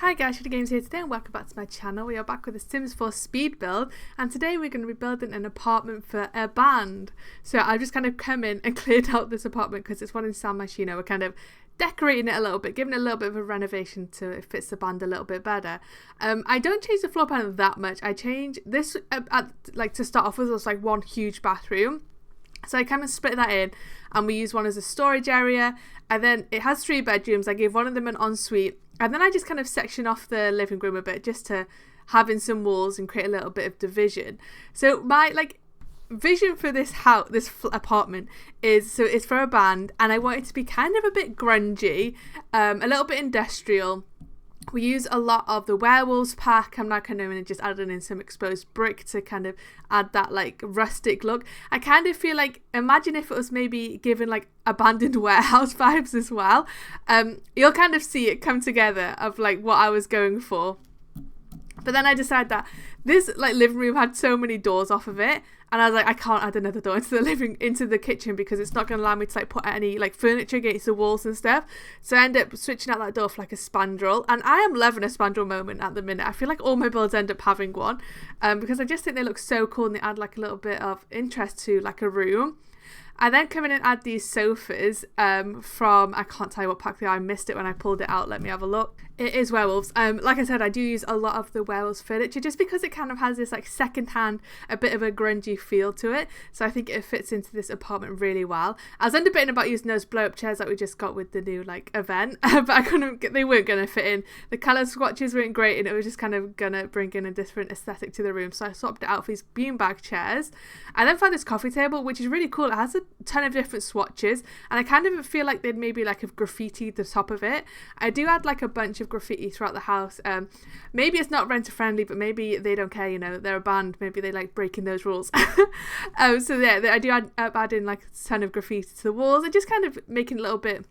Hi guys, Shitty Games here today and welcome back to my channel. We are back with a Sims 4 speed build and today we're going to be building an apartment for a band. So I've just kind of come in and cleared out this apartment because it's one in San Myshuno. We're kind of decorating it a little bit, giving it a little bit of a renovation so it fits the band a little bit better. I don't change the floor plan that much. I change this, like to start off with, was like one huge bathroom. So I kind of split that in and we use one as a storage area, and then it has 3 bedrooms. I gave one of them an ensuite, and then I just kind of section off the living room a bit just to have in some walls and create a little bit of division. So my vision for this house, this apartment is, so it's for a band and I want it to be kind of a bit grungy, a little bit industrial. We use a lot of the werewolves pack. I'm now kind of just adding in some exposed brick to kind of add that like rustic look. I kind of feel like, imagine if it was maybe given like abandoned warehouse vibes as well. You'll kind of see it come together of like what I was going for. But then I decided that this like living room had so many doors off of it, and I was like, I can't add another door into the kitchen because it's not going to allow me to like put any like furniture against the walls and stuff. So I end up switching out that door for like a spandrel, and I am loving a spandrel moment at the minute. I feel like all my builds end up having one, because I just think they look so cool and they add like a little bit of interest to like a room. I then come in and add these sofas from, I can't tell you what pack they are, I missed it when I pulled it out, let me have a look. It is werewolves. Like I said, I do use a lot of the werewolves furniture just because it kind of has this like second-hand, a bit of a grungy feel to it. So I think it fits into this apartment really well. I was debating about using those blow-up chairs that we just got with the new like event, but I couldn't, they weren't going to fit in. The colour swatches weren't great and it was just kind of going to bring in a different aesthetic to the room. So I swapped it out for these beanbag chairs. I then found this coffee table, which is really cool. It has a ton of different swatches and I kind of feel like they'd maybe like have graffitied the top of it. I do add like a bunch of graffiti throughout the house. Maybe it's not renter friendly, but maybe they don't care, you know, they're a band, maybe they like breaking those rules. So yeah, I do add in like a ton of graffiti to the walls and just kind of making it a little bit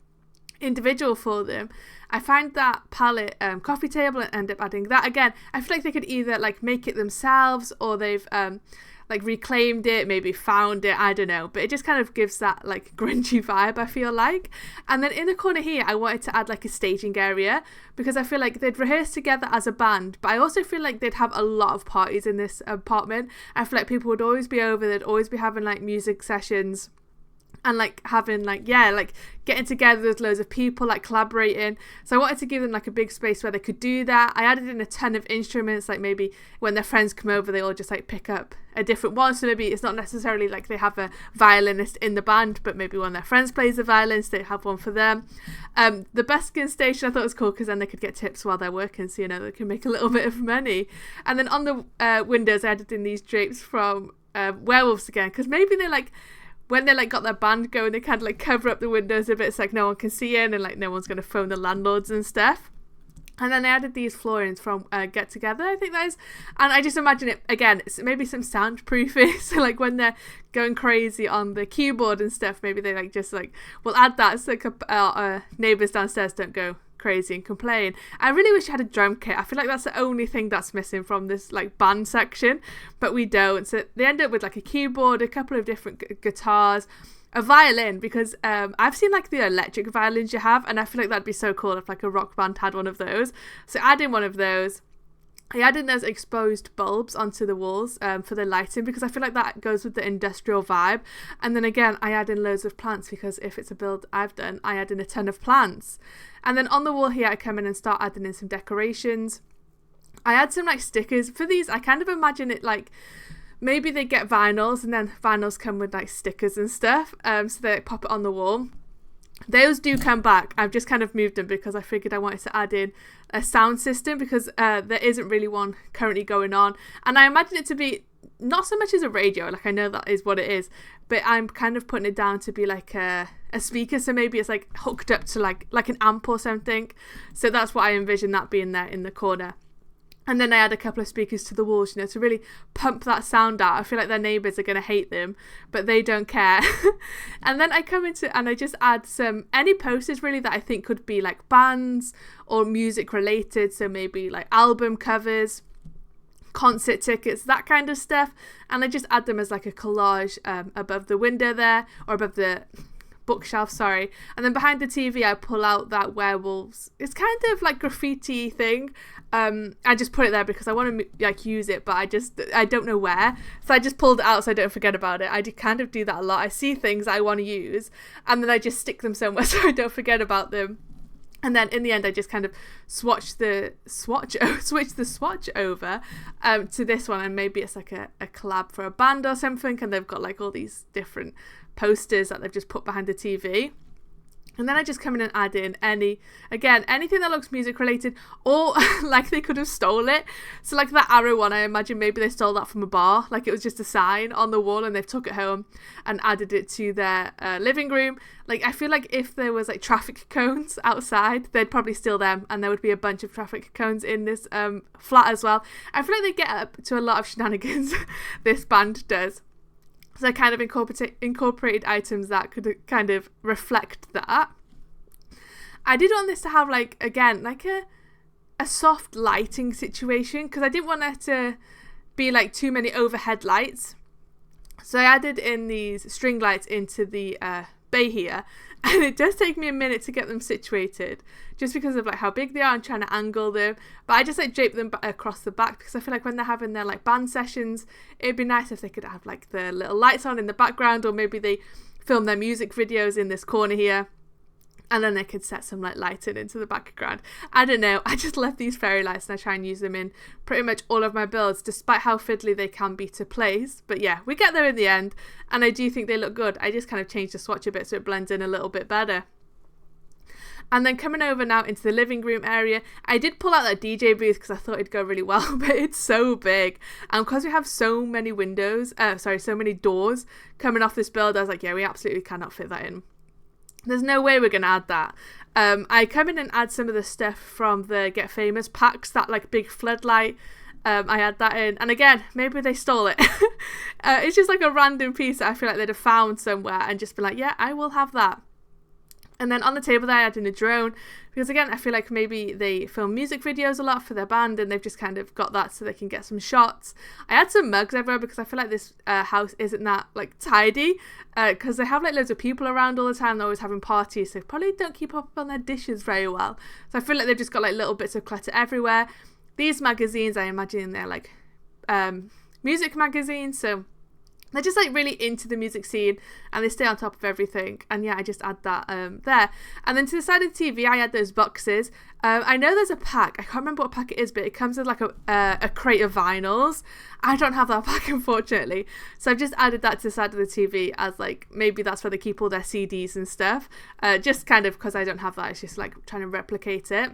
individual for them. I find that palette coffee table and end up adding that again. I feel like they could either like make it themselves or they've like reclaimed it, maybe found it, I don't know, but it just kind of gives that like grungy vibe, I feel like. And then in the corner here I wanted to add like a staging area because I feel like they'd rehearse together as a band, but I also feel like they'd have a lot of parties in this apartment. I feel like people would always be over, they'd always be having like music sessions and like having like, yeah, like getting together with loads of people, like collaborating. So I wanted to give them like a big space where they could do that. I added in a ton of instruments, like maybe when their friends come over they all just like pick up a different one. So maybe it's not necessarily like they have a violinist in the band, but maybe one of their friends plays the violin, so they have one for them. The busking station I thought was cool because then they could get tips while they're working, so you know they can make a little bit of money. And then on the windows I added in these drapes from werewolves again, because maybe they like, when they like got their band going, they kind of like cover up the windows a bit so like no one can see in and like no one's going to phone the landlords and stuff. And then I added these floorings from Get Together, I think that is. And I just imagine it, again, it's maybe some soundproofing. So like when they're going crazy on the keyboard and stuff, maybe they like just like, we'll add that so like neighbours downstairs don't go crazy and complain. I really wish I had a drum kit. I feel like that's the only thing that's missing from this like band section, but we don't. So they end up with like a keyboard, a couple of different guitars, a violin, because I've seen like the electric violins you have, and I feel like that'd be so cool if like a rock band had one of those. So add in one of those. I added those exposed bulbs onto the walls for the lighting because I feel like that goes with the industrial vibe. And then again, I add in loads of plants because if it's a build I've done, I add in a ton of plants. And then on the wall here, I come in and start adding in some decorations. I add some like stickers. For these, I kind of imagine it like, maybe they get vinyls and then vinyls come with like stickers and stuff. So they pop it on the wall. Those do come back. I've just kind of moved them because I figured I wanted to add in a sound system because there isn't really one currently going on. And I imagine it to be not so much as a radio, like I know that is what it is, but I'm kind of putting it down to be like a speaker. So maybe it's like hooked up to like an amp or something. So that's what I envision that being there in the corner. And then I add a couple of speakers to the walls, you know, to really pump that sound out. I feel like their neighbours are going to hate them, but they don't care. And then I come into, and I just add any posters really that I think could be like bands or music related. So maybe like album covers, concert tickets, that kind of stuff. And I just add them as like a collage above the window there, or above the bookshelf, sorry. And then behind the TV, I pull out that werewolves. It's kind of like graffiti thing. I just put it there because I want to like use it, but I don't know where. So I just pulled it out so I don't forget about it. I kind of do that a lot. I see things I want to use and then I just stick them somewhere so I don't forget about them. And then in the end, I just kind of switch the swatch over to this one. And maybe it's like a collab for a band or something. And they've got like all these different posters that they've just put behind the TV. And then I just come in and add in anything that looks music related, or like they could have stole it. So like that arrow one, I imagine maybe they stole that from a bar. Like it was just a sign on the wall and they've took it home and added it to their living room. Like I feel like if there was like traffic cones outside, they'd probably steal them and there would be a bunch of traffic cones in this flat as well. I feel like they get up to a lot of shenanigans, this band does. So I kind of incorporated items that could kind of reflect that. I did want this to have like, again, like a soft lighting situation because I didn't want there to be like too many overhead lights. So I added in these string lights into the bay here, and it does take me a minute to get them situated just because of like how big they are and trying to angle them. But I just like drape them across the back because I feel like when they're having their like band sessions, it'd be nice if they could have like the little lights on in the background, or maybe they film their music videos in this corner here and then they could set some like lighting into the background. I don't know, I just love these fairy lights and I try and use them in pretty much all of my builds, despite how fiddly they can be to place. But yeah, we get there in the end and I do think they look good. I just kind of changed the swatch a bit so it blends in a little bit better. And then coming over now into the living room area, I did pull out that DJ booth because I thought it'd go really well, but it's so big. And because we have so many so many doors coming off this build, I was like, yeah, we absolutely cannot fit that in. There's no way we're going to add that. I come in and add some of the stuff from the Get Famous packs, that like big floodlight. I add that in. And again, maybe they stole it. It's just like a random piece that I feel like they'd have found somewhere and just been like, yeah, I will have that. And then on the table there, I add in a drone because again, I feel like maybe they film music videos a lot for their band and they've just kind of got that so they can get some shots. I add some mugs everywhere because I feel like this house isn't that like tidy because they have like loads of people around all the time. They're always having parties, so they probably don't keep up on their dishes very well. So I feel like they've just got like little bits of clutter everywhere. These magazines, I imagine they're like music magazines, so they're just like really into the music scene and they stay on top of everything. And yeah, I just add that there. And then to the side of the TV, I add those boxes. I know there's a pack. I can't remember what pack it is, but it comes with like a crate of vinyls. I don't have that pack, unfortunately. So I've just added that to the side of the TV as like, maybe that's where they keep all their CDs and stuff. Just kind of because I don't have that. It's just like trying to replicate it.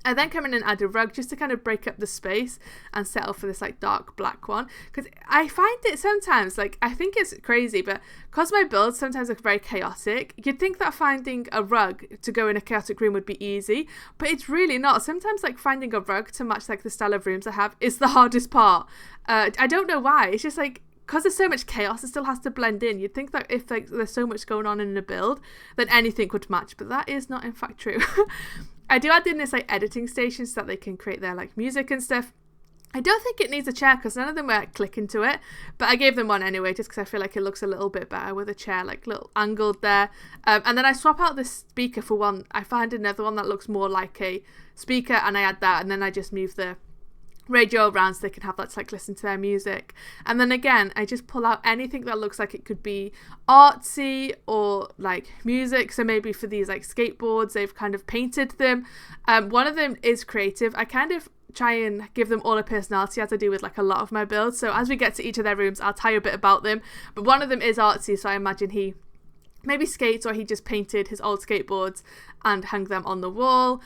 I then come in and add a rug just to kind of break up the space and settle for this like dark black one, because I find it sometimes, like, I think it's crazy, but because my builds sometimes look very chaotic, you'd think that finding a rug to go in a chaotic room would be easy, but it's really not. Sometimes like finding a rug to match like the style of rooms I have is the hardest part. I don't know why. It's just like, because there's so much chaos, it still has to blend in. You'd think that if like there's so much going on in a build, then anything would match, but that is not in fact true. I do add in this like editing station so that they can create their like music and stuff. I don't think it needs a chair because none of them were clicking to it, but I gave them one anyway just because I feel like it looks a little bit better with a chair like little angled there. And then I swap out the speaker for one. I find another one that looks more like a speaker and I add that, and then I just move the radio around so they can have that to like listen to their music. And then again, I just pull out anything that looks like it could be artsy or like music. So maybe for these like skateboards, they've kind of painted them. One of them is creative. I kind of try and give them all a personality, as I do with like a lot of my builds. So as we get to each of their rooms, I'll tell you a bit about them, but one of them is artsy, so I imagine he maybe skates or he just painted his old skateboards and hung them on the wall.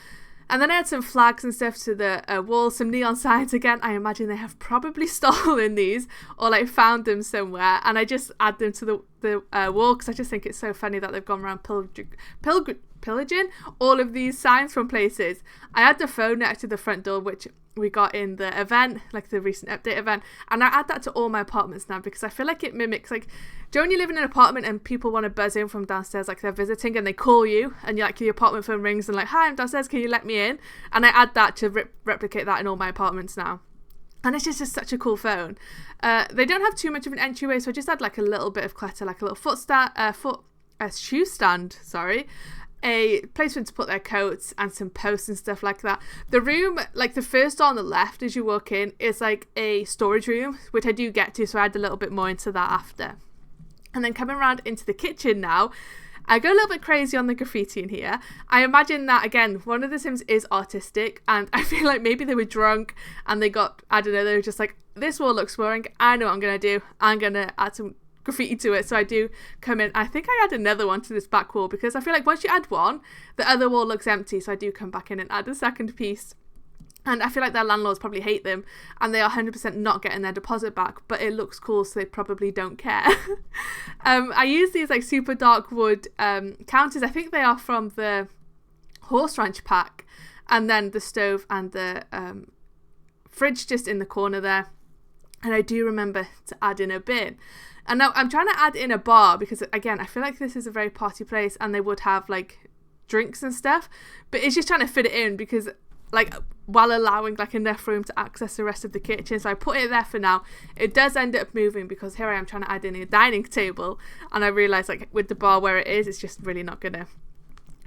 And then I had some flags and stuff to the wall, some neon signs. Again, I imagine they have probably stolen these or like found them somewhere, and I just add them to the wall because I just think it's so funny that they've gone around pillaging all of these signs from places. I add the phone next to the front door, which we got in the event, like the recent update event, and I add that to all my apartments now because I feel like it mimics, like, do you know when you live in an apartment and people want to buzz in from downstairs, like they're visiting, and they call you and you're like, your apartment phone rings and like, hi, I'm downstairs, can you let me in? And I add that to replicate that in all my apartments now. And it's just such a cool phone. They don't have too much of an entryway, so I just add like a little bit of clutter, like a little foot shoe stand, a place for them to put their coats and some posts and stuff like that. The room, like the first door on the left as you walk in, is like a storage room, which I do get to, so I add a little bit more into that after. And then coming around into the kitchen now, I go a little bit crazy on the graffiti in here. I imagine that, again, one of the Sims is artistic, and I feel like maybe they were drunk and they got, I don't know, they were just like, this wall looks boring, I know what I'm going to do, I'm going to add some graffiti to it. So I do come in, I think I add another one to this back wall, because I feel like once you add one, the other wall looks empty, so I do come back in and add a second piece. And I feel like their landlords probably hate them, and they are 100% not getting their deposit back, but it looks cool, so they probably don't care. I use these like super dark wood counters. I think they are from the Horse Ranch pack, and then the stove and the fridge just in the corner there. And I do remember to add in a bin. And now I'm trying to add in a bar, because again, I feel like this is a very party place and they would have like drinks and stuff, but it's just trying to fit it in, because like while allowing like enough room to access the rest of the kitchen. So I put it there for now. It does end up moving, because here I am trying to add in a dining table, and I realised like with the bar where it is, it's just really not gonna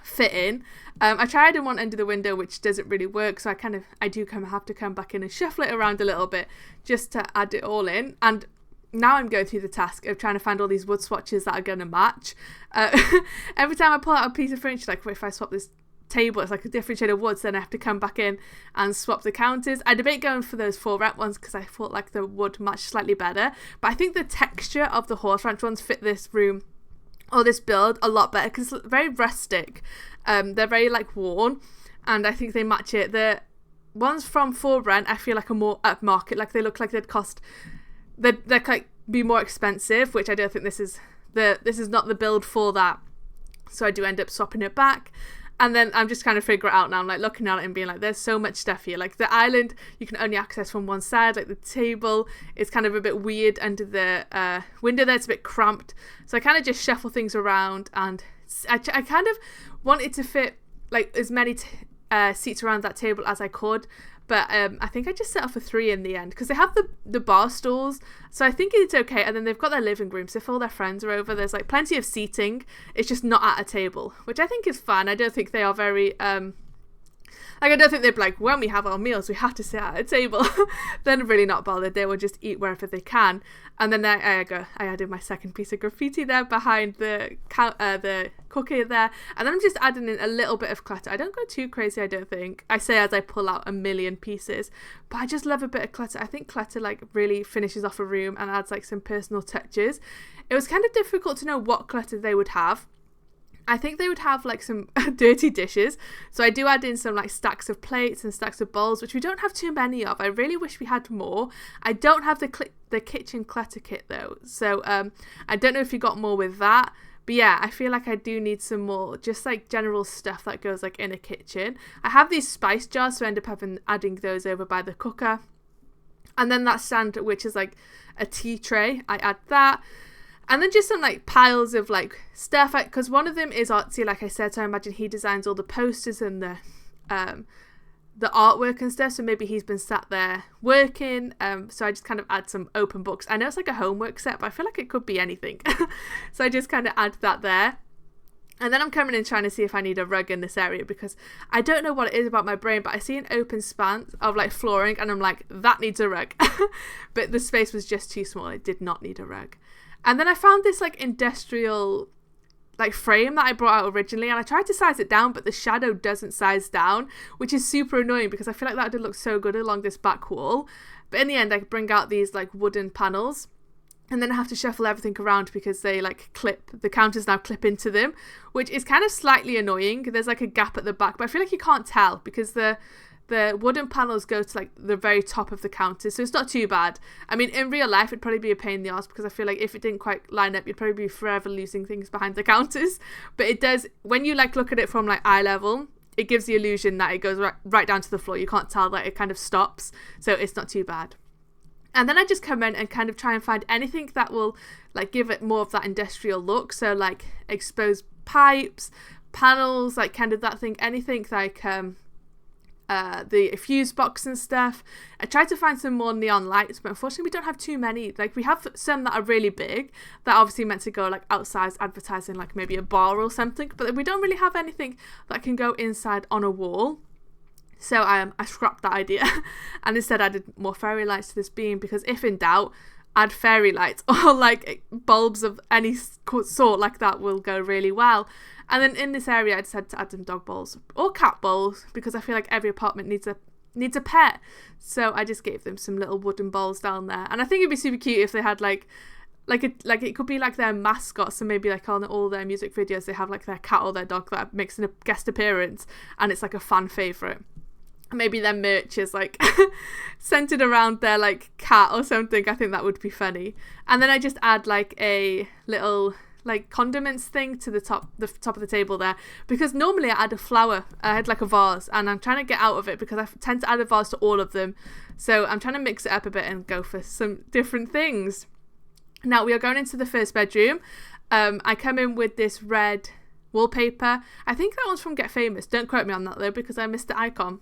fit in. I tried in one end of the window, which doesn't really work, so I do have to come back in and shuffle it around a little bit just to add it all in. And now I'm going through the task of trying to find all these wood swatches that are going to match. Every time I pull out a piece of furniture, like if I swap this table, it's like a different shade of wood, so then I have to come back in and swap the counters. I debate going for those 4 rep ones, because I thought like the wood matched slightly better, but I think the texture of the Horse Ranch ones fit this room or this build a lot better, because it's very rustic. They're very like worn, and I think they match it. The ones from For Rent I feel like are more upmarket, like they look like they'd like be more expensive, which I don't think this is not the build for that, so I do end up swapping it back. And then I'm just kind of figure it out now. I'm like looking at it and being like, there's so much stuff here. Like the island, you can only access from one side. Like the table is kind of a bit weird under the window there. It's a bit cramped. So I kind of just shuffle things around, and I kind of wanted to fit like as many seats around that table as I could. But I think I just set up for 3 in the end, because they have the bar stools, so I think it's okay. And then they've got their living room, so if all their friends are over, there's like plenty of seating. It's just not at a table, which I think is fun. I don't think they are very I don't think they'd be like, when we have our meals, we have to sit at a table. They're really not bothered. They will just eat wherever they can. And then I added my second piece of graffiti there behind the cooker there. And then I'm just adding in a little bit of clutter. I don't go too crazy, I don't think. I say as I pull out a million pieces. But I just love a bit of clutter. I think clutter like really finishes off a room and adds like some personal touches. It was kind of difficult to know what clutter they would have. I think they would have like some dirty dishes. So I do add in some like stacks of plates and stacks of bowls, which we don't have too many of. I really wish we had more. I don't have the kitchen clutter kit though. So I don't know if you got more with that. But yeah, I feel like I do need some more just like general stuff that goes like in a kitchen. I have these spice jars, so I end up adding those over by the cooker. And then that stand, which is like a tea tray, I add that. And then just some like piles of like stuff, because one of them is artsy, like I said, so I imagine he designs all the posters and the artwork and stuff, so maybe he's been sat there working, so I just kind of add some open books. I know it's like a homework set, but I feel like it could be anything. So I just kind of add that there. And then I'm coming in trying to see if I need a rug in this area, because I don't know what it is about my brain, but I see an open span of like flooring and I'm like, that needs a rug. But the space was just too small. It did not need a rug. And then I found this like industrial like frame that I brought out originally, and I tried to size it down, but the shadow doesn't size down, which is super annoying because I feel like that would look so good along this back wall. But in the end, I bring out these like wooden panels, and then I have to shuffle everything around because they like the counters now clip into them, which is kind of slightly annoying. There's like a gap at the back, but I feel like you can't tell because the wooden panels go to like the very top of the counter, so it's not too bad. I mean, in real life it'd probably be a pain in the arse, because I feel like if it didn't quite line up, you'd probably be forever losing things behind the counters. But it does, when you like look at it from like eye level, it gives the illusion that it goes right down to the floor. You can't tell that it kind of stops, so it's not too bad. And then I just come in and kind of try and find anything that will like give it more of that industrial look, so like exposed pipes, panels, like kind of that thing, anything like the fuse box and stuff. I tried to find some more neon lights, but unfortunately we don't have too many. Like, we have some that are really big that are obviously meant to go like outside advertising, like maybe a bar or something, but we don't really have anything that can go inside on a wall. So I scrapped that idea and instead added more fairy lights to this beam, because if in doubt, add fairy lights or like bulbs of any sort, like that will go really well. And then in this area I decided to add some dog bowls or cat bowls, because I feel like every apartment needs a pet. So I just gave them some little wooden bowls down there, and I think it'd be super cute if they had like it could be like their mascot. So maybe like on all their music videos they have like their cat or their dog that makes a guest appearance and it's like a fan favourite. Maybe their merch is like centered around their like cat or something. I think that would be funny. And then I just add like a little like condiments thing to the top of the table there, because normally I add a flower. I had like a vase, and I'm trying to get out of it because I tend to add a vase to all of them. So I'm trying to mix it up a bit and go for some different things. Now we are going into the first bedroom. I come in with this red wallpaper. I think that one's from Get Famous. Don't quote me on that though, because I missed the icon.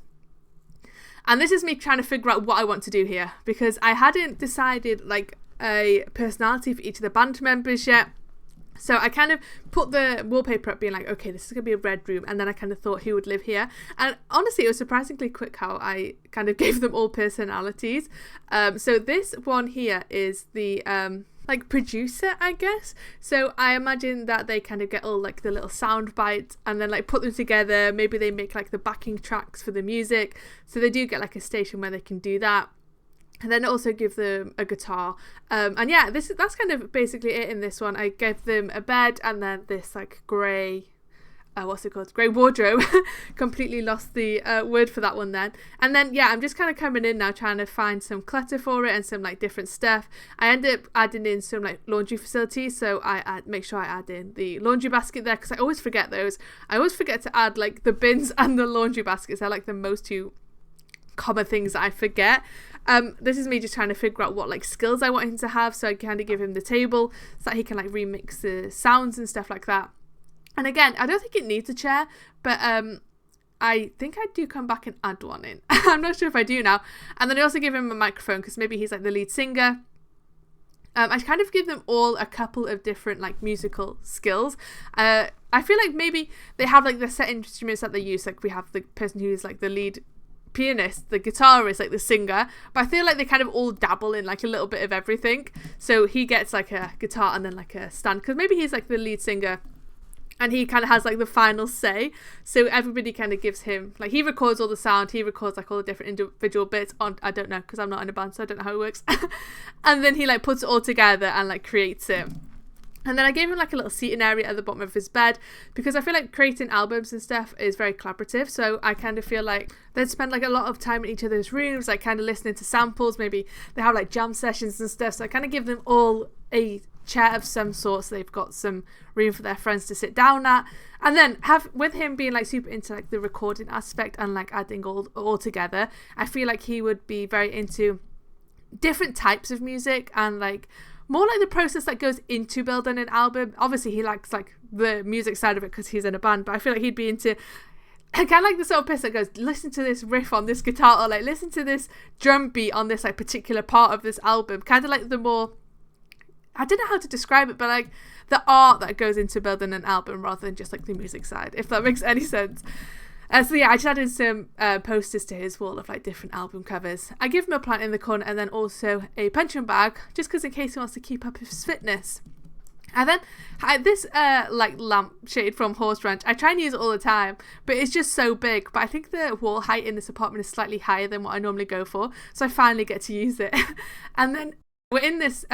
And this is me trying to figure out what I want to do here, because I hadn't decided like a personality for each of the band members yet. So I kind of put the wallpaper up being like, okay, this is going to be a red room. And then I kind of thought who would live here. And honestly, it was surprisingly quick how I kind of gave them all personalities. So this one here is the like producer, I guess. So I imagine that they kind of get all like the little sound bites and then like put them together. Maybe they make like the backing tracks for the music. So they do get like a station where they can do that. And then also give them a guitar. And yeah, that's kind of basically it in this one. I gave them a bed and then this like grey, grey wardrobe. Completely lost the word for that one then. And then yeah, I'm just kind of coming in now trying to find some clutter for it and some like different stuff. I end up adding in some like laundry facilities, so I make sure I add in the laundry basket there, because I always forget those. I always forget to add like the bins and the laundry baskets. They're like the most two common things that I forget. This is me just trying to figure out what like skills I want him to have, so I kind of give him the table so that he can like remix the sounds and stuff like that. And again, I don't think it needs a chair, but I think I do come back and add one in. I'm not sure if I do now. And then I also give him a microphone, because maybe he's like the lead singer. I kind of give them all a couple of different like musical skills. I feel like maybe they have like the set instruments that they use. Like we have the person who's like the lead pianist, the guitarist, like the singer, but I feel like they kind of all dabble in like a little bit of everything. So he gets like a guitar and then like a stand, because maybe he's like the lead singer and he kind of has like the final say. So everybody kind of gives him like, he records all the sound, he records like all the different individual bits on, I don't know, because I'm not in a band, so I don't know how it works. And then he like puts it all together and like creates it. And then I gave him like a little seating area at the bottom of his bed, because I feel like creating albums and stuff is very collaborative. So I kind of feel like they'd spend like a lot of time in each other's rooms, like kind of listening to samples. Maybe they have like jam sessions and stuff. So I kind of give them all a chair of some sort, so they've got some room for their friends to sit down at. And then have, with him being like super into like the recording aspect and like adding all together, I feel like he would be very into different types of music and like more like the process that goes into building an album. Obviously he likes like the music side of it because he's in a band, but I feel like he'd be into kind of like the sort of person that goes, listen to this riff on this guitar, or like listen to this drum beat on this like particular part of this album. Kind of like the more, I don't know how to describe it, but like the art that goes into building an album rather than just like the music side, if that makes any sense. So yeah, I just added some posters to his wall of like different album covers. I give him a plant in the corner and then also a punching bag, just because in case he wants to keep up his fitness. And then this like lampshade from Horse Ranch, I try and use it all the time, but it's just so big. But I think the wall height in this apartment is slightly higher than what I normally go for, so I finally get to use it. And then we're in this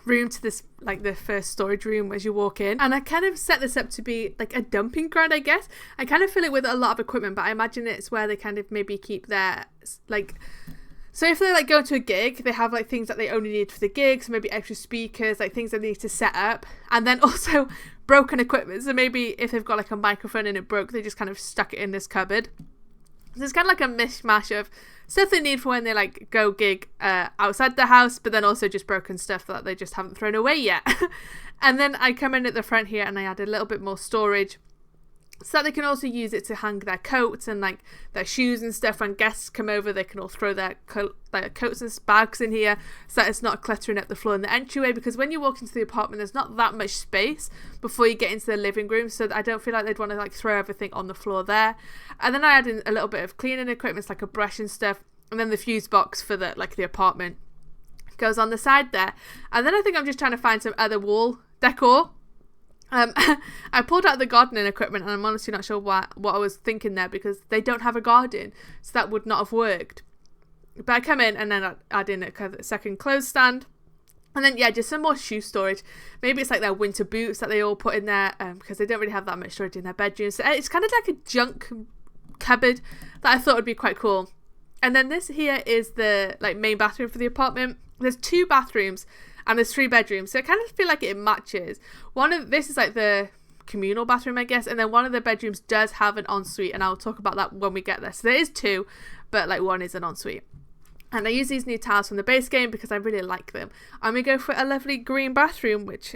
room to this like the first storage room as you walk in, and I kind of set this up to be like a dumping ground, I guess. I kind of fill it with a lot of equipment, but I imagine it's where they kind of maybe keep their like, so if they like go to a gig, they have like things that they only need for the gig, so maybe extra speakers, like things that they need to set up, and then also broken equipment. So maybe if they've got like a microphone and it broke, they just kind of stuck it in this cupboard. So it's kind of like a mishmash of stuff they need for when they like go gig outside the house, but then also just broken stuff that they just haven't thrown away yet. And then I come in at the front here and I add a little bit more storage. so that they can also use it to hang their coats and like their shoes and stuff. When guests come over, they can all throw their coats and bags in here, so that it's not cluttering up the floor in the entryway, because when you walk into the apartment there's not that much space before you get into the living room, so I don't feel like they'd want to like throw everything on the floor there. And then I add in a little bit of cleaning equipment, like a brush and stuff, and then the fuse box for the apartment goes on the side there. And then I think I'm just trying to find some other wall decor. I pulled out the gardening equipment, and I'm honestly not sure what I was thinking there, because they don't have a garden, so that would not have worked. But I come in and then I add in a second clothes stand, and then just some more shoe storage. Maybe it's like their winter boots that they all put in there, because they don't really have that much storage in their bedrooms. So it's kind of like a junk cupboard that I thought would be quite cool. And then this here is the like main bathroom for the apartment. There's 2 bathrooms and there's 3 bedrooms, so I kind of feel like it matches. This is like the communal bathroom, I guess, and then one of the bedrooms does have an ensuite, and I'll talk about that when we get there. So there is 2, but like one is an ensuite. And I use these new tiles from the base game because I really like them. I'm going to go for a lovely green bathroom, which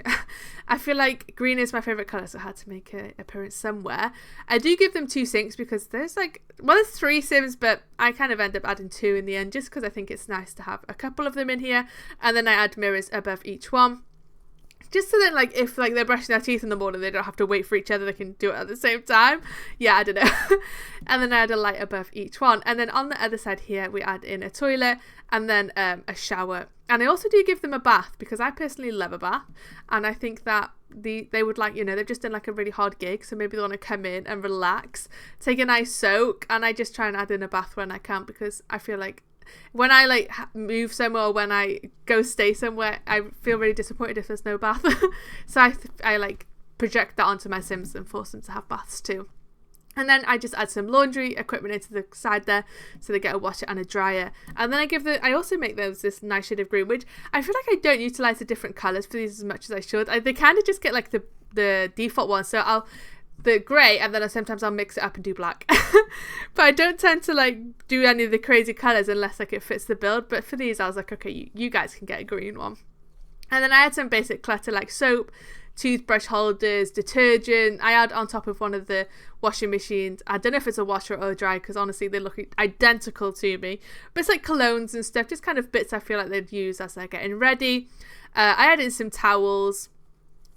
I feel like green is my favourite colour, so I had to make an appearance somewhere. I do give them 2 sinks because there's 3 Sims, but I kind of end up adding 2 in the end just because I think it's nice to have a couple of them in here. And then I add mirrors above each one, just so that if they're brushing their teeth in the morning, they don't have to wait for each other, they can do it at the same time. I don't know. And then I add a light above each one, and then on the other side here we add in a toilet and then a shower. And I also do give them a bath because I personally love a bath, and I think that they would like, they've just done a really hard gig, so maybe they want to come in and relax, take a nice soak, and I just try and add in a bath when I can, because I feel like when I move somewhere or when I go stay somewhere, I feel really disappointed if there's no bath. So I project that onto my Sims and force them to have baths too. And then I just add some laundry equipment into the side there, so they get a washer and a dryer. And then I also make those this nice shade of green, which I feel like I don't utilize the different colors for these as much as I should. They kind of just get the default one, so the grey, and then sometimes I'll mix it up and do black. But I don't tend to do any of the crazy colours unless it fits the build. But for these I was like, okay, you guys can get a green one. And then I had some basic clutter like soap, toothbrush holders, detergent. I add on top of one of the washing machines. I don't know if it's a washer or a dryer, because honestly they look identical to me, but it's like colognes and stuff, just kind of bits I feel like they'd use as they're getting ready. I add in some towels,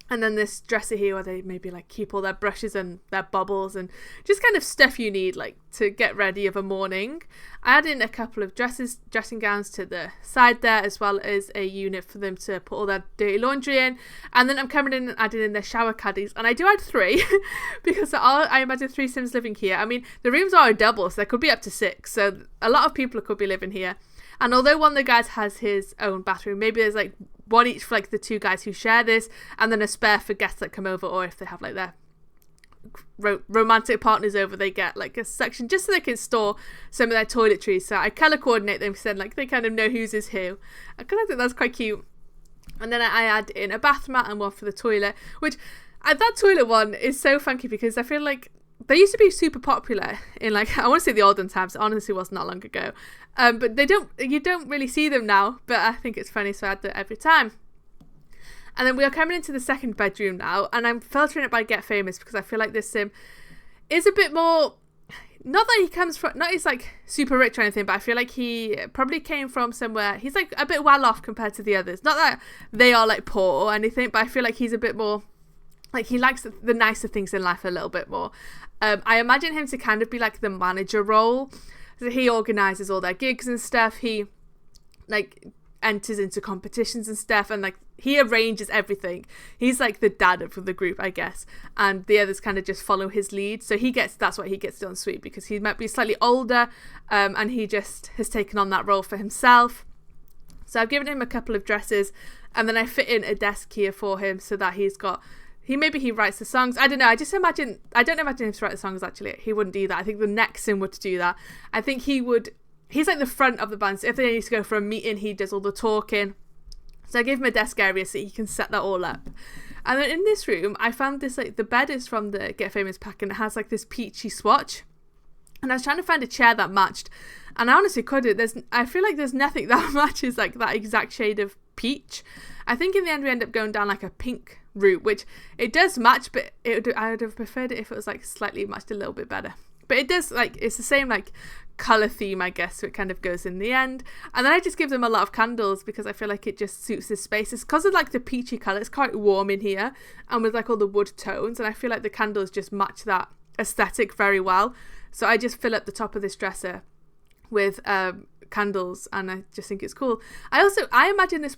and then this dresser here where they maybe keep all their brushes and their bubbles and just kind of stuff you need to get ready of a morning. I add in a couple of dressing gowns to the side there, as well as a unit for them to put all their dirty laundry in. And then I'm coming in and adding in their shower caddies, and I do add 3 because I imagine 3 Sims living here. I mean, the rooms are a double, so there could be up to 6, so a lot of people could be living here. And although one of the guys has his own bathroom, maybe there's one each for the 2 guys who share this, and then a spare for guests that come over, or if they have their romantic partners over, they get a section just so they can store some of their toiletries. So I colour coordinate them so they kind of know whose is who, because I think that's quite cute. And then I add in a bath mat and one for the toilet, which that toilet one is so funky because I feel like they used to be super popular in I want to say the olden times. It honestly was not long ago, but you don't really see them now, but I think it's funny, so I add that every time. And then we are coming into the second bedroom now, and I'm filtering it by Get Famous because I feel like this Sim is a bit more, not that he comes from, not he's super rich or anything, but I feel like he probably came from somewhere, he's a bit well off compared to the others. Not that they are poor or anything, but I feel like he's a bit more, he likes the nicer things in life a little bit more. I imagine him to kind of be the manager role. So he organises all their gigs and stuff. He enters into competitions and stuff, and he arranges everything. He's the dad of the group, I guess, and the others kind of just follow his lead. So that's what he gets done sweet, because he might be slightly older, and he just has taken on that role for himself. So I've given him a couple of dresses, and then I fit in a desk here for him so that maybe he writes the songs. I don't know. I don't imagine him to write the songs, actually. He wouldn't do that. I think the next Sim would do that. I think he's the front of the band. So if they need to go for a meeting, he does all the talking. So I gave him a desk area so he can set that all up. And then in this room, I found this, the bed is from the Get Famous pack, and it has this peachy swatch. And I was trying to find a chair that matched, and I honestly couldn't. I feel like there's nothing that matches that exact shade of peach. I think in the end we end up going down like a pink route, which it does match, but I would have preferred it if it was like slightly matched a little bit better. But it does, like, it's the same like colour theme, I guess, so it kind of goes in the end. And then I just give them a lot of candles because I feel like it just suits this space. It's because of like the peachy colour, it's quite warm in here, and with like all the wood tones, and I feel like the candles just match that aesthetic very well. So I just fill up the top of this dresser with candles, and I just think it's cool. I imagine this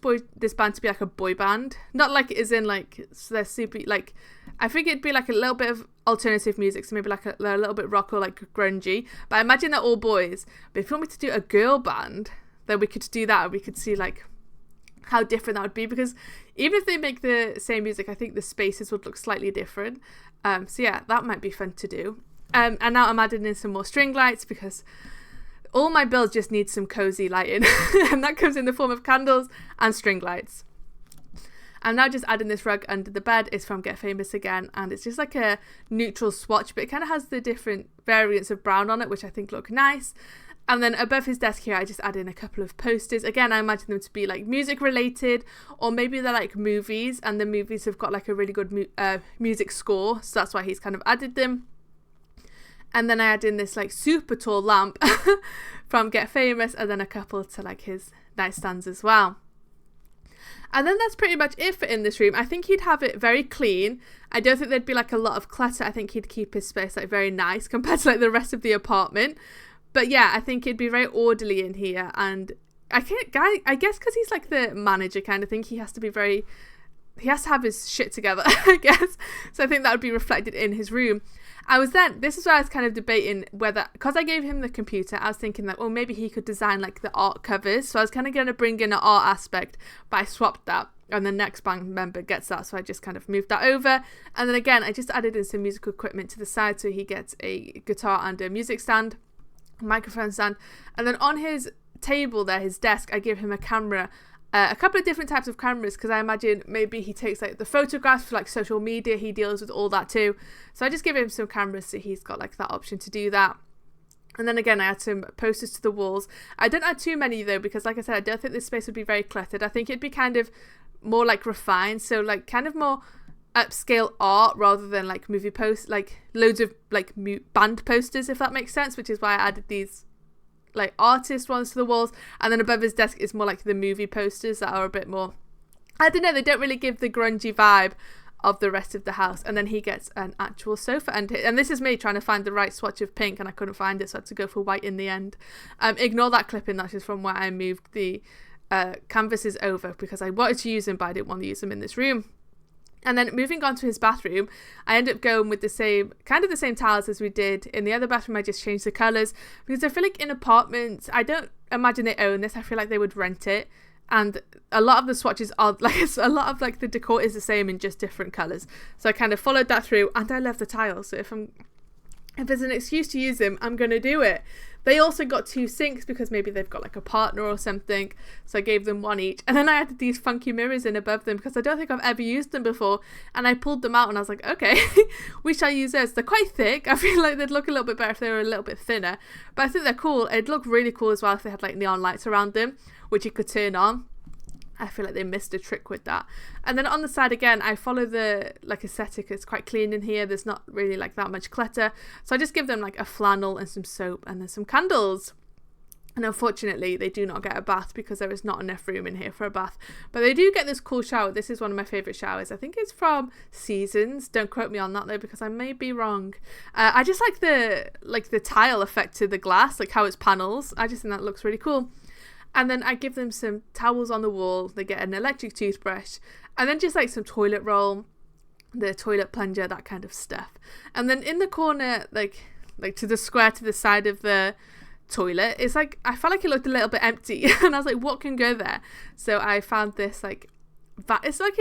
band to be like a boy band, not like as in like they're super, like I think it'd be like a little bit of alternative music, so maybe like a little bit rock or like grungy, but I imagine they're all boys. But if you want me to do a girl band, then we could do that, and we could see like how different that would be, because even if they make the same music, I think the spaces would look slightly different. So yeah, that might be fun to do. And now I'm adding in some more string lights because all my builds just need some cozy lighting and that comes in the form of candles and string lights. I'm now just adding this rug under the bed. It's from Get Famous again, and it's just like a neutral swatch, but it kind of has the different variants of brown on it, which I think look nice. And then above his desk here, I just add in a couple of posters. Again, I imagine them to be like music related, or maybe they're like movies, and the movies have got like a really good music score, so that's why he's kind of added them. And then I add in this like super tall lamp from Get Famous, and then a couple to like his nightstands as well. And then that's pretty much it for in this room. I think he'd have it very clean. I don't think there'd be like a lot of clutter. I think he'd keep his space like very nice compared to like the rest of the apartment. But yeah, I think it'd be very orderly in here. And I guess because he's like the manager kind of thing, he has to have his shit together, I guess. So I think that would be reflected in his room. This is where I was kind of debating whether, because I gave him the computer, I was thinking that, well, maybe he could design like the art covers. So I was kind of going to bring in an art aspect, but I swapped that, and the next band member gets that. So I just kind of moved that over. And then again, I just added in some musical equipment to the side. So he gets a guitar and a music stand, a microphone stand. And then on his table there, his desk, I give him a camera, a couple of different types of cameras, because I imagine maybe he takes like the photographs for like social media, he deals with all that too. So I just give him some cameras, so he's got like that option to do that. And then again, I add some posters to the walls. I don't add too many though, because like I said, I don't think this space would be very cluttered. I think it'd be kind of more like refined, so like kind of more upscale art rather than like movie posts, like loads of like band posters, if that makes sense, which is why I added these like artist ones to the walls. And then above his desk is more like the movie posters that are a bit more, I don't know, they don't really give the grungy vibe of the rest of the house. And then he gets an actual sofa, and this is me trying to find the right swatch of pink, and I couldn't find it, so I had to go for white in the end. Ignore that clipping, that's just from where I moved the canvases over, because I wanted to use them but I didn't want to use them in this room. And then moving on to his bathroom, I end up going with the same tiles as we did in the other bathroom. I just changed the colours, because I feel like in apartments, I don't imagine they own this. I feel like they would rent it. And a lot of the swatches are like, a lot of like the decor is the same in just different colours. So I kind of followed that through, and I love the tiles. So if there's an excuse to use them, I'm going to do it. They also got 2 sinks because maybe they've got like a partner or something. So I gave them 1 each. And then I added these funky mirrors in above them because I don't think I've ever used them before. And I pulled them out and I was like, okay, we shall use those. They're quite thick. I feel like they'd look a little bit better if they were a little bit thinner. But I think they're cool. It'd look really cool as well if they had like neon lights around them, which you could turn on. I feel like they missed a trick with that. And then on the side again, I follow the like aesthetic. It's quite clean in here. There's not really like that much clutter. So I just give them like a flannel and some soap and then some candles. And unfortunately, they do not get a bath because there is not enough room in here for a bath. But they do get this cool shower. This is one of my favourite showers. I think it's from Seasons. Don't quote me on that though, because I may be wrong. I just like the tile effect to the glass, like how it's panels. I just think that looks really cool. And then I give them some towels on the wall. They get an electric toothbrush, and then just like some toilet roll, the toilet plunger, that kind of stuff. And then in the corner, like to the square to the side of the toilet, it's like, I felt like it looked a little bit empty and I was like, what can go there? So I found this like, it's like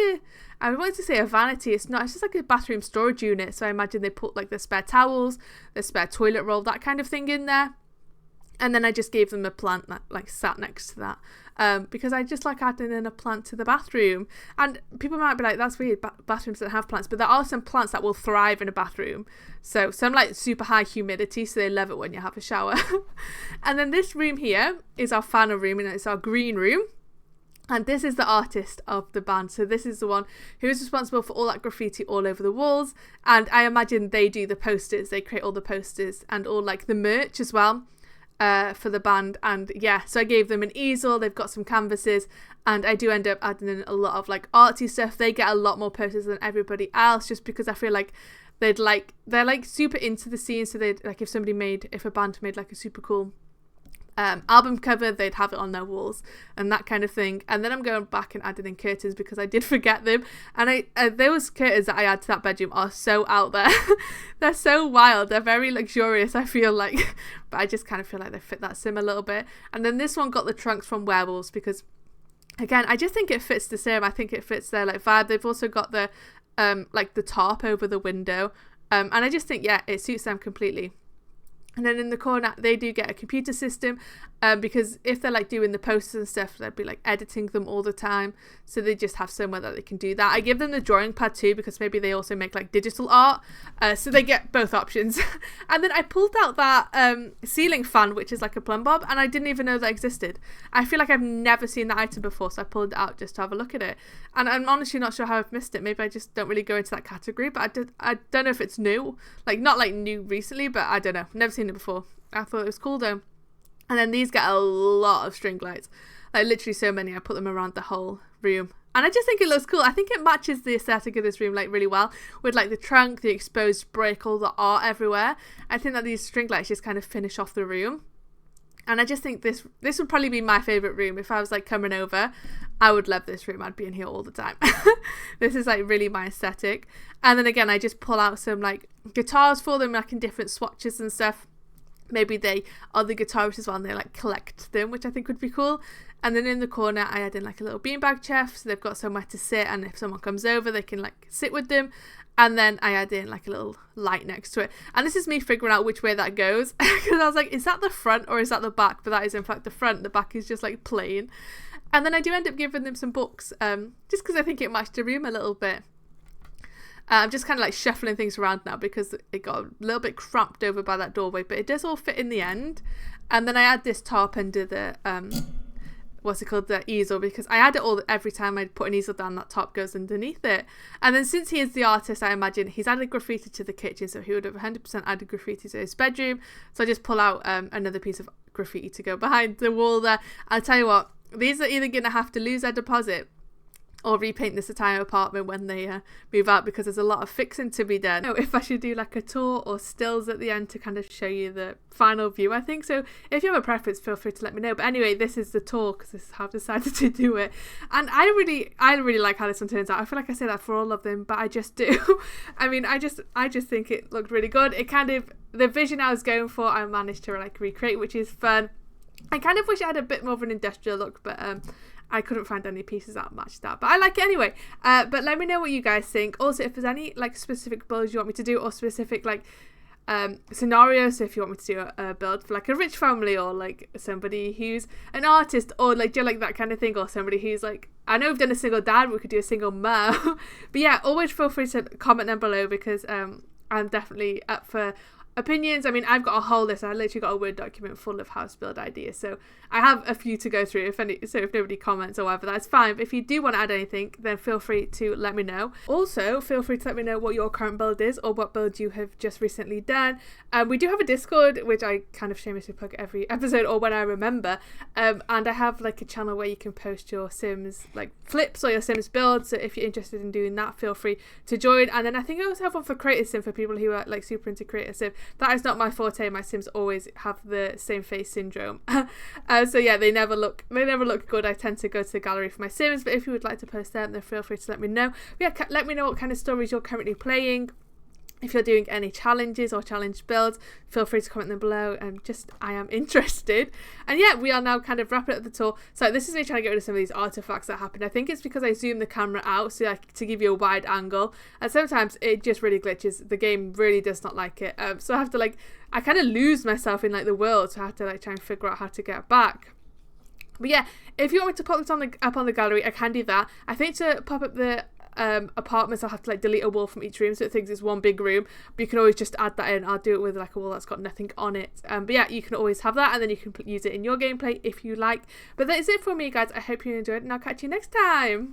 I wanted to say a vanity, it's not, it's just like a bathroom storage unit. So I imagine they put like the spare towels, the spare toilet roll, that kind of thing in there. And then I just gave them a plant that like sat next to that, because I just like adding in a plant to the bathroom. And people might be like, that's weird, bathrooms don't have plants, but there are some plants that will thrive in a bathroom. So some like super high humidity, so they love it when you have a shower. And then this room here is our final room, and it's our green room. And this is the artist of the band. So this is the one who is responsible for all that graffiti all over the walls. And I imagine they do the posters. They create all the posters and all like the merch as well for the band. And yeah, so I gave them an easel. They've got some canvases. And I do end up adding in a lot of like artsy stuff. They get a lot more posters than everybody else just because I feel like they're like super into the scene. So they'd like if a band made like a super cool album cover, they'd have it on their walls and that kind of thing. And then I'm going back and adding in curtains because I did forget them, and those curtains that I add to that bedroom are so out there. They're so wild, they're very luxurious, I feel like, but I just kind of feel like they fit that sim a little bit. And then this one got the trunks from Werewolves because again I just think it fits the sim. I think it fits their like vibe. They've also got the like the tarp over the window, and I just think yeah, it suits them completely. And then in the corner, they do get a computer system because if they're like doing the posters and stuff, they'd be like editing them all the time. So they just have somewhere that they can do that. I give them the drawing pad too because maybe they also make like digital art. So they get both options. And then I pulled out that ceiling fan, which is like a plumb bob, and I didn't even know that existed. I feel like I've never seen that item before, so I pulled it out just to have a look at it. And I'm honestly not sure how I've missed it. Maybe I just don't really go into that category, but I don't know if it's new. Like not like new recently, but I don't know. Never seen it before. I thought it was cool though. And then these get a lot of string lights, like literally so many. I put them around the whole room and I just think it looks cool. I think it matches the aesthetic of this room like really well with like the trunk, the exposed brick, all the art everywhere. I think that these string lights just kind of finish off the room, and I just think this would probably be my favorite room. If I was like coming over, I would love this room. I'd be in here all the time. This is like really my aesthetic. And then again, I just pull out some like guitars for them, like in different swatches and stuff. Maybe they are the guitarists as well and they like collect them, which I think would be cool. And then in the corner I add in like a little beanbag chef, so they've got somewhere to sit, and if someone comes over they can like sit with them. And then I add in like a little light next to it, and this is me figuring out which way that goes because I was like, is that the front or is that the back? But that is in fact the front. The back is just like plain. And then I do end up giving them some books just because I think it matched the room a little bit. I'm just kind of like shuffling things around now because it got a little bit cramped over by that doorway, but it does all fit in the end. And then I add this tarp under the the easel, because I add it all every time I put an easel down, that top goes underneath it. And then since he is the artist, I imagine he's added graffiti to the kitchen, so he would have 100% added graffiti to his bedroom. So I just pull out another piece of graffiti to go behind the wall there. I'll tell you what, these are either going to have to lose their deposit or repaint this entire apartment when they move out, because there's a lot of fixing to be done. If I should do like a tour or stills at the end to kind of show you the final view, I think so. If you have a preference, feel free to let me know. But anyway, this is the tour because this is how I've decided to do it, and I really like how this one turns out. I feel like I say that for all of them, but I just do. I mean, I just think it looked really good. It kind of, the vision I was going for, I managed to like recreate, which is fun. I kind of wish I had a bit more of an industrial look, but I couldn't find any pieces that matched that, but I like it anyway. But let me know what you guys think. Also, if there's any like specific builds you want me to do, or specific like scenarios, so if you want me to do a build for like a rich family, or like somebody who's an artist, or like do you like that kind of thing, or somebody who's like, I know we've done a single dad, we could do a single mom. But yeah, always feel free to comment down below, because I'm definitely up for opinions. I mean, I've got a whole list. I literally got a Word document full of house build ideas, so I have a few to go through. If nobody comments or whatever, that's fine. But if you do want to add anything, then feel free to let me know. Also, feel free to let me know what your current build is, or what build you have just recently done. We do have a Discord, which I kind of shamelessly plug every episode, or when I remember, and I have like a channel where you can post your Sims like flips or your Sims builds, so if you're interested in doing that, feel free to join. And then I think I also have one for Creative Sim, for people who are like super into Creative Sim. That is not my forte. My Sims always have the same face syndrome. So yeah, they never look good. I tend to go to the gallery for my Sims, but if you would like to post them, then feel free to let me know. But yeah, let me know what kind of stories you're currently playing. If you're doing any challenges or challenge builds, feel free to comment them below. I am interested. And yeah, we are now kind of wrapping up the tour. So this is me trying to get rid of some of these artifacts that happened. I think it's because I zoomed the camera out, so like to give you a wide angle, and sometimes it just really glitches. The game really does not like it. So I have to I kind of lose myself in like the world, so I have to like try and figure out how to get back. But yeah, if you want me to pop this up on the gallery, I can do that. I think to pop up the apartments, I'll have to like delete a wall from each room so it thinks it's one big room, but you can always just add that in. I'll do it with like a wall that's got nothing on it, but yeah, you can always have that, and then you can use it in your gameplay if you like. But that is it for me, guys. I hope you enjoyed, and I'll catch you next time.